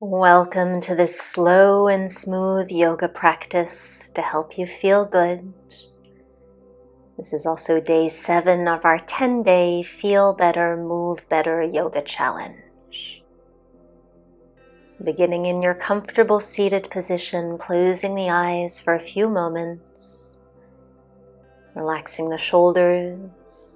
Welcome to this slow and smooth yoga practice to help you feel good. This is also day 7 of our 10-day Feel Better, Move Better yoga challenge. Beginning in your comfortable seated position, closing the eyes for a few moments, relaxing the shoulders.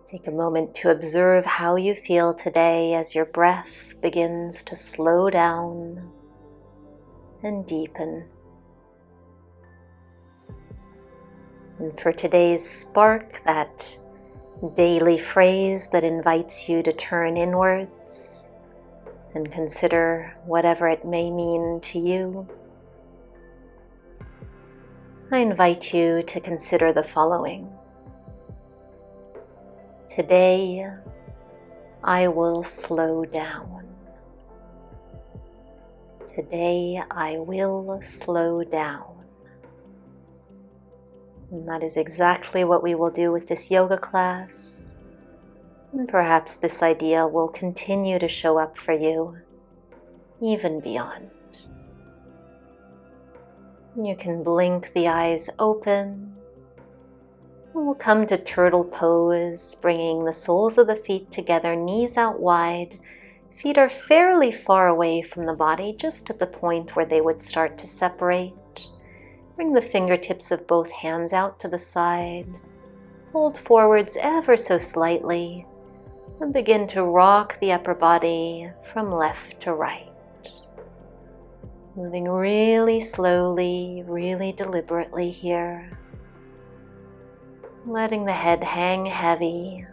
Take a moment to observe how you feel today as your breath begins to slow down and deepen. And for today's spark, that daily phrase that invites you to turn inwards and consider whatever it may mean to you, I invite you to consider the following. Today, I will slow down. Today, I will slow down. And that is exactly what we will do with this yoga class. And perhaps this idea will continue to show up for you, even beyond. You can blink the eyes open. We'll come to turtle pose, bringing the soles of the feet together, knees out wide. Feet are fairly far away from the body, just at the point where they would start to separate. Bring the fingertips of both hands out to the side. Fold forwards ever so slightly and begin to rock the upper body from left to right. Moving really slowly, really deliberately here. Letting the head hang heavy.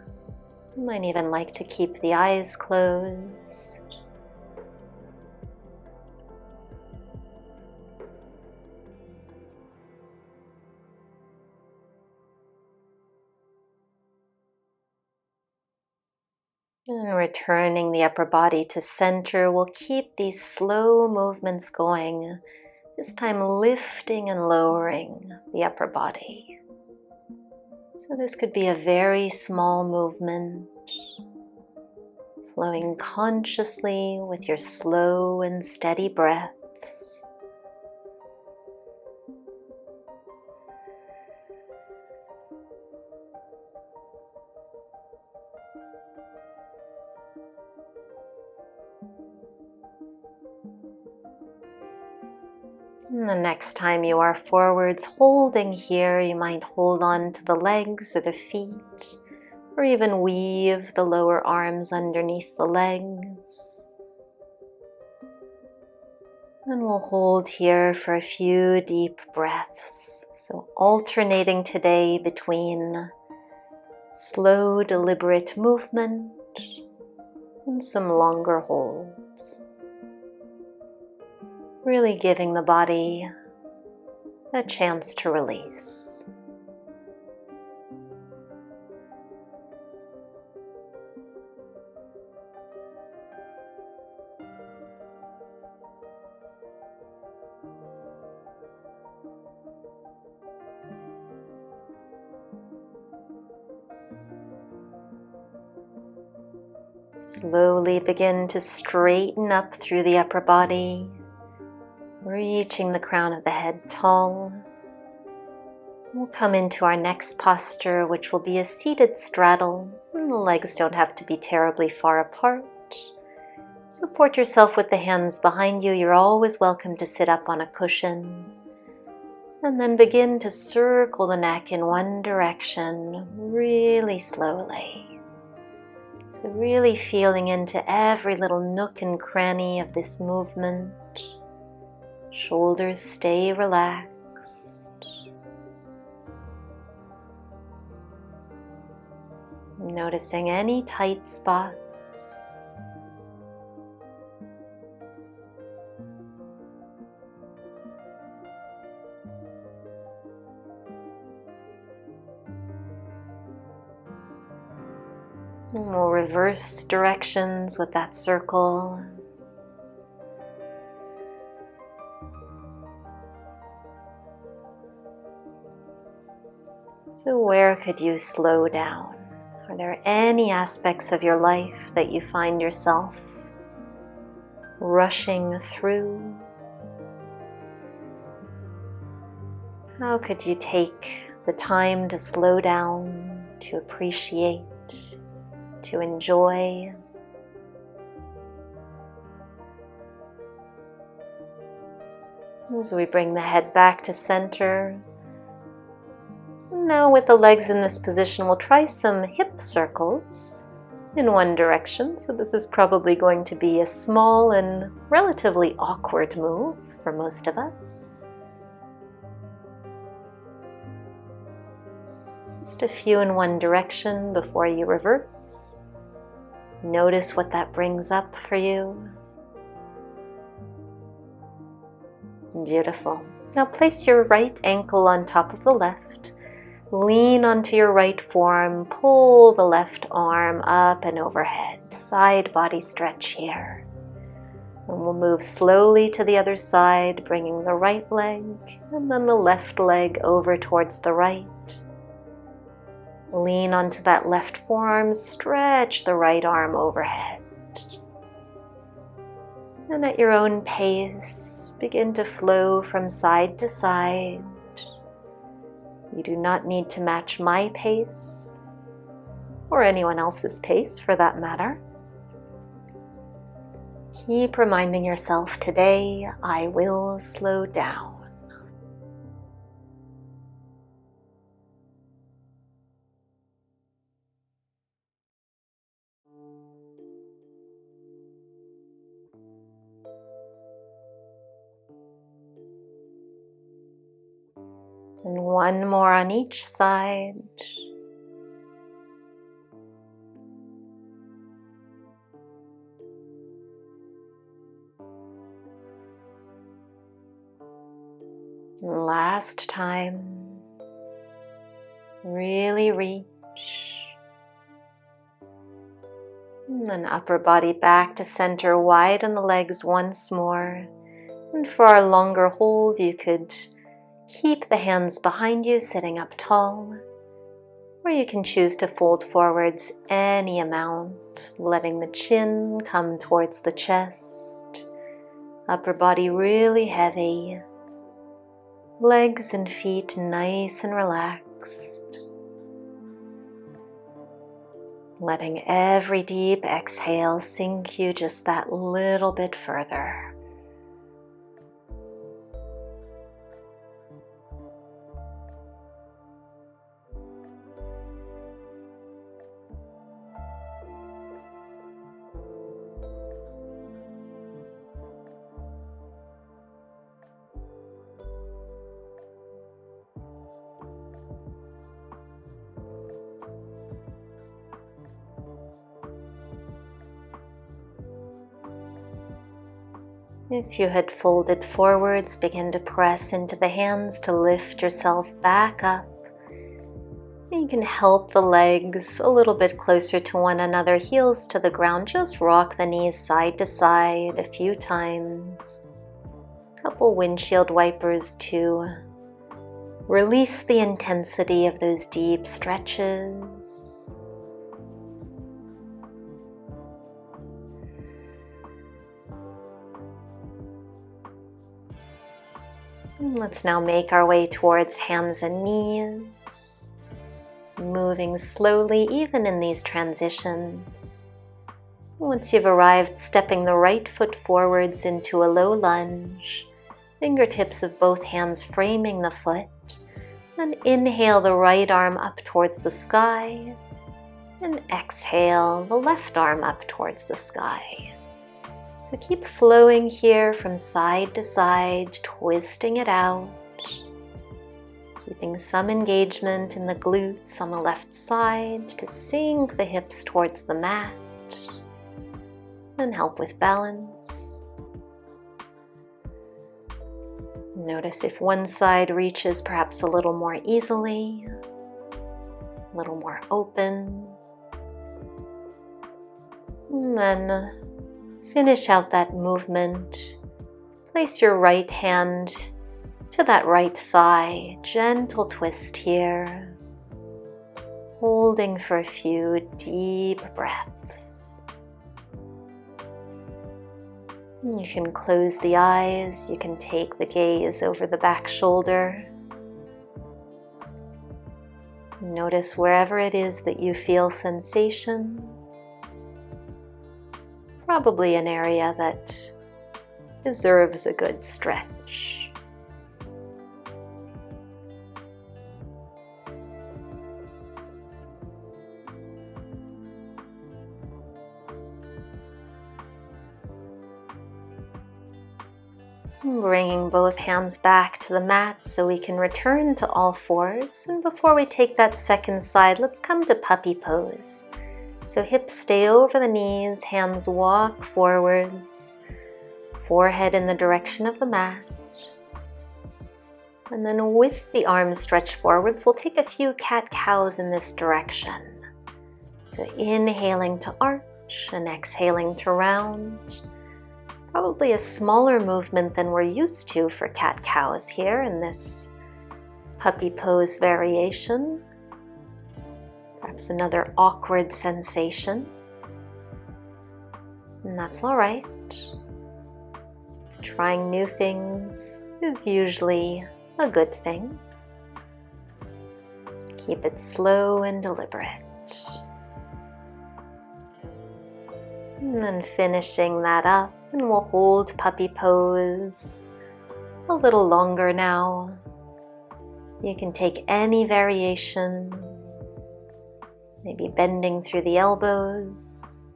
You might even like to keep the eyes closed. And returning the upper body to center, we'll keep these slow movements going, this time lifting and lowering the upper body. So this could be a very small movement, flowing consciously with your slow and steady breaths. And the next time you are forwards holding here, you might hold on to the legs or the feet, or even weave the lower arms underneath the legs. And we'll hold here for a few deep breaths. So alternating today between slow, deliberate movement and some longer holds. Really giving the body a chance to release. Slowly begin to straighten up through the upper body, reaching the crown of the head tall. We'll come into our next posture, which will be a seated straddle. And the legs don't have to be terribly far apart. Support yourself with the hands behind you. You're always welcome to sit up on a cushion. And then begin to circle the neck in one direction really slowly. So really feeling into every little nook and cranny of this movement. Shoulders stay relaxed. Noticing any tight spots. And we'll reverse directions with that circle. So where could you slow down? Are there any aspects of your life that you find yourself rushing through? How could you take the time to slow down, to appreciate, to enjoy? As we bring the head back to center, now with the legs in this position, we'll try some hip circles in one direction. So this is probably going to be a small and relatively awkward move for most of us. Just a few in one direction before you reverse. Notice what that brings up for you. Beautiful. Now place your right ankle on top of the left. Lean onto your right forearm. Pull the left arm up and overhead. Side body stretch here. And we'll move slowly to the other side, bringing the right leg and then the left leg over towards the right. Lean onto that left forearm. Stretch the right arm overhead. And at your own pace, begin to flow from side to side. You do not need to match my pace, or anyone else's pace for that matter. Keep reminding yourself, today I will slow down. And one more on each side. And last time. Really reach. And then upper body back to center, widen the legs once more. And for our longer hold, you could keep the hands behind you, sitting up tall, or you can choose to fold forwards any amount, letting the chin come towards the chest, upper body really heavy, legs and feet nice and relaxed, letting every deep exhale sink you just that little bit further. If you had folded forwards, begin to press into the hands to lift yourself back up. You can help the legs a little bit closer to one another, heels to the ground. Just rock the knees side to side a few times. Couple windshield wipers to release the intensity of those deep stretches. And let's now make our way towards hands and knees, moving slowly even in these transitions. Once you've arrived, stepping the right foot forwards into a low lunge, fingertips of both hands framing the foot, then inhale the right arm up towards the sky, and exhale the left arm up towards the sky. So keep flowing here from side to side, twisting it out, keeping some engagement in the glutes on the left side to sink the hips towards the mat and help with balance. Notice if one side reaches perhaps a little more easily, a little more open, and then finish out that movement. Place your right hand to that right thigh. Gentle twist here. Holding for a few deep breaths. You can close the eyes, you can take the gaze over the back shoulder. Notice wherever it is that you feel sensation. Probably an area that deserves a good stretch. Bringing both hands back to the mat so we can return to all fours. And before we take that second side, let's come to puppy pose. So hips stay over the knees, hands walk forwards, forehead in the direction of the mat. And then with the arms stretched forwards, we'll take a few cat-cows in this direction. So inhaling to arch and exhaling to round. Probably a smaller movement than we're used to for cat-cows here in this puppy pose variation. Perhaps another awkward sensation. And that's all right. Trying new things is usually a good thing. Keep it slow and deliberate. And then finishing that up, and we'll hold puppy pose a little longer now. You can take any variation, maybe bending through the elbows,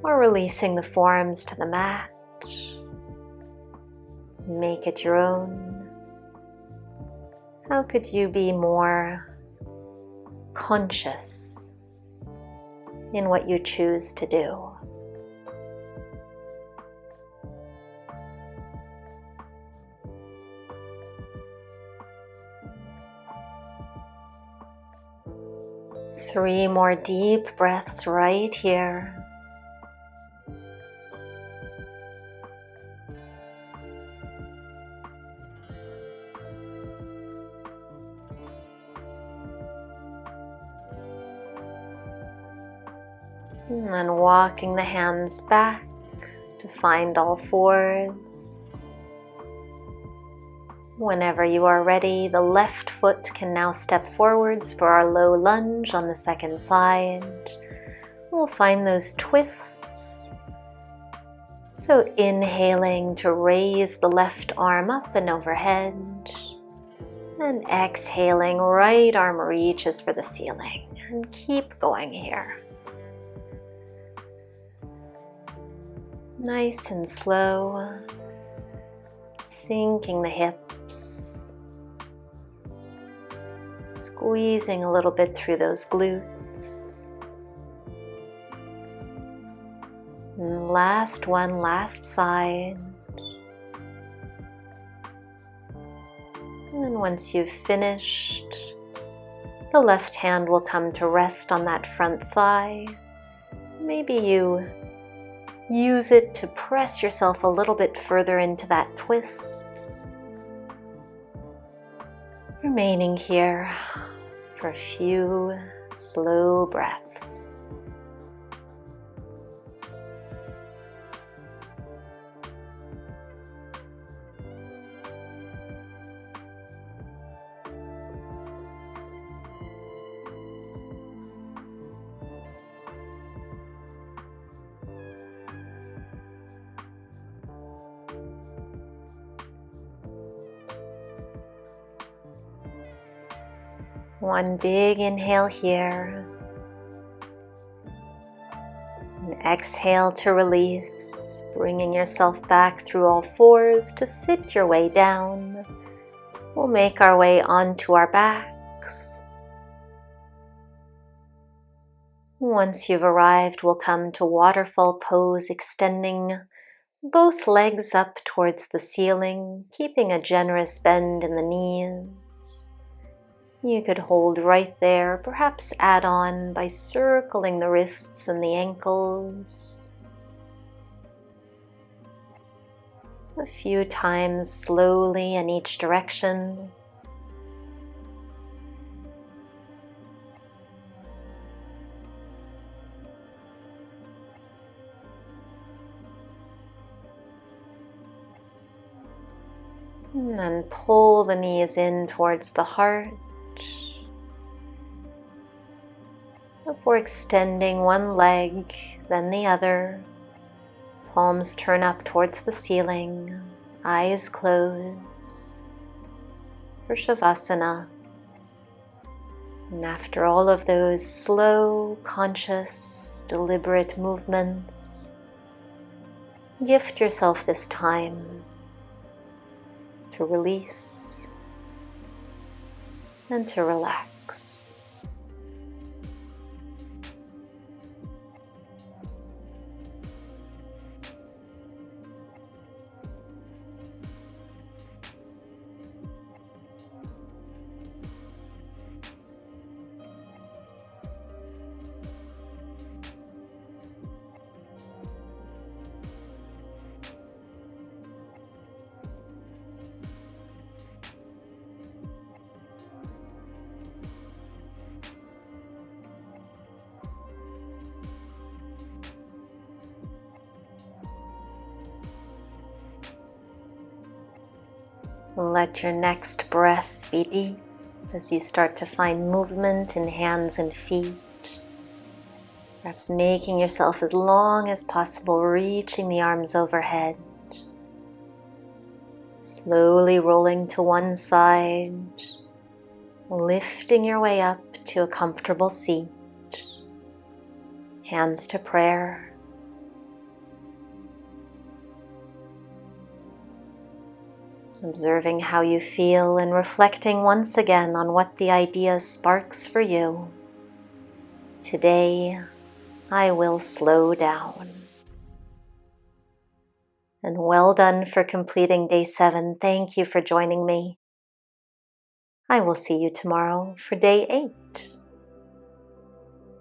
or releasing the forearms to the mat. Make it your own. How could you be more conscious in what you choose to do? Three more deep breaths right here. And then walking the hands back to find all fours. Whenever you are ready, the left foot can now step forwards for our low lunge on the second side. We'll find those twists. So inhaling to raise the left arm up and overhead. And exhaling, right arm reaches for the ceiling. And keep going here. Nice and slow. Sinking the hips. Squeezing a little bit through those glutes. And last one, last side. And once you've finished, the left hand will come to rest on that front thigh. Maybe you use it to press yourself a little bit further into that twist. Remaining here for a few slow breaths. One big inhale here. And exhale to release, bringing yourself back through all fours to sit your way down. We'll make our way onto our backs. Once you've arrived, we'll come to waterfall pose, extending both legs up towards the ceiling, keeping a generous bend in the knees. You could hold right there, perhaps add on by circling the wrists and the ankles. A few times slowly in each direction. And then pull the knees in towards the heart before extending one leg, then the other. Palms turn up towards the ceiling, eyes closed for Shavasana. And after all of those slow, conscious, deliberate movements, gift yourself this time to release and to relax. Let your next breath be deep as you start to find movement in hands and feet. Perhaps making yourself as long as possible, reaching the arms overhead. Slowly rolling to one side, lifting your way up to a comfortable seat. Hands to prayer. Observing how you feel and reflecting once again on what the idea sparks for you. Today, I will slow down. And well done for completing day 7. Thank you for joining me. I will see you tomorrow for day 8.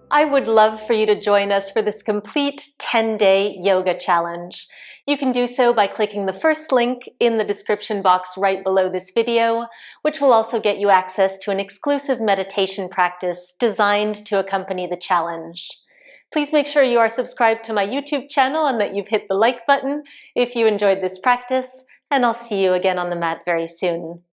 I would love for you to join us for this complete 10-day yoga challenge. You can do so by clicking the first link in the description box right below this video, which will also get you access to an exclusive meditation practice designed to accompany the challenge. Please make sure you are subscribed to my YouTube channel and that you've hit the like button if you enjoyed this practice, and I'll see you again on the mat very soon.